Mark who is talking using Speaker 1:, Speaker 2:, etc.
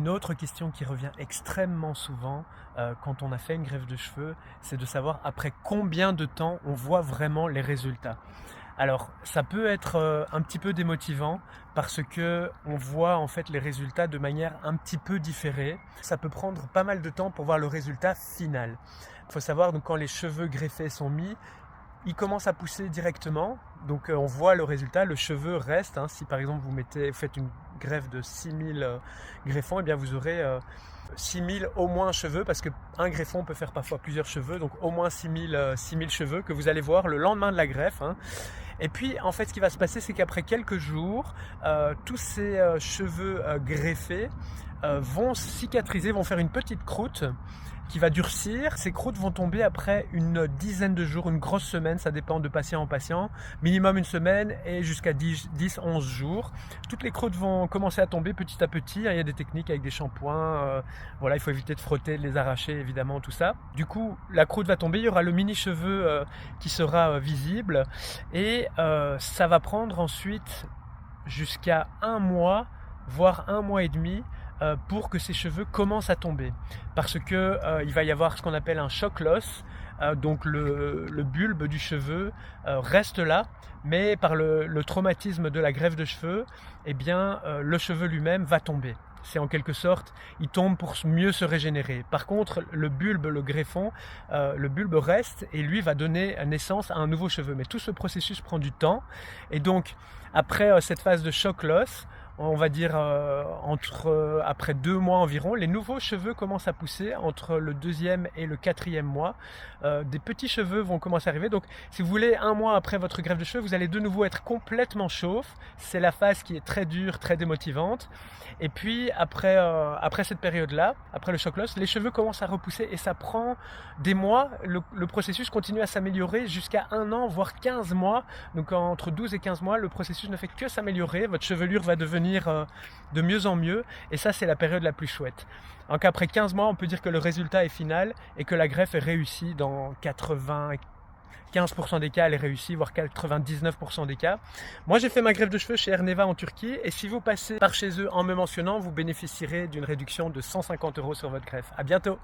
Speaker 1: Une autre question qui revient extrêmement souvent quand on a fait une greffe de cheveux, c'est de savoir après combien de temps on voit vraiment les résultats. Alors, ça peut être un petit peu démotivant parce que on voit en fait les résultats de manière un petit peu différée. Ça peut prendre pas mal de temps pour voir le résultat final. Il faut savoir donc quand les cheveux greffés sont mis, ils commencent à pousser directement. Donc on voit le résultat, le cheveu reste. Si par exemple vous faites une greffe de 6000 greffons, et bien vous aurez 6000 au moins cheveux, parce qu'un greffon peut faire parfois plusieurs cheveux, donc au moins 6000 cheveux que vous allez voir le lendemain de la greffe. Et puis en fait ce qui va se passer, c'est qu'après quelques jours, tous ces cheveux greffés vont cicatriser, vont faire une petite croûte qui va durcir. Ces croûtes vont tomber après une dizaine de jours, une grosse semaine, ça dépend de patient en patient, minimum une semaine et jusqu'à 10-11 jours. Toutes les croûtes vont commencer à tomber petit à petit. Il y a des techniques avec des shampoings, voilà, il faut éviter de frotter, de les arracher évidemment, tout ça. Du coup, la croûte va tomber, il y aura le mini cheveu qui sera visible et ça va prendre ensuite jusqu'à un mois, voire un mois et demi, pour que ces cheveux commencent à tomber, parce que il va y avoir ce qu'on appelle un shock loss, donc le bulbe du cheveu reste là, mais par le traumatisme de la greffe de cheveux, eh bien le cheveu lui-même va tomber. C'est en quelque sorte, il tombe pour mieux se régénérer. Par contre, le bulbe, le greffon, le bulbe reste et lui va donner naissance à un nouveau cheveu. Mais tout ce processus prend du temps. Et donc, après cette phase de shock loss, on va dire après 2 mois environ, les nouveaux cheveux commencent à pousser entre le 2e et le 4e mois. Des petits cheveux vont commencer à arriver. Donc si vous voulez, un mois après votre greffe de cheveux, vous allez de nouveau être complètement chauve. C'est la phase qui est très dure, très démotivante. Et puis après cette période-là, après le shock loss, les cheveux commencent à repousser et ça prend des mois. Le processus continue à s'améliorer jusqu'à 1 an, voire 15 mois. Donc entre 12 et 15 mois, le processus ne fait que s'améliorer. Votre chevelure va devenir de mieux en mieux, et ça c'est la période la plus chouette. Donc après 15 mois, on peut dire que le résultat est final et que la greffe est réussie. Dans 95% des cas, elle est réussie, voire 99% des cas. Moi j'ai fait ma greffe de cheveux chez Erneva en Turquie, et si vous passez par chez eux en me mentionnant, vous bénéficierez d'une réduction de 150 € sur votre greffe. À bientôt.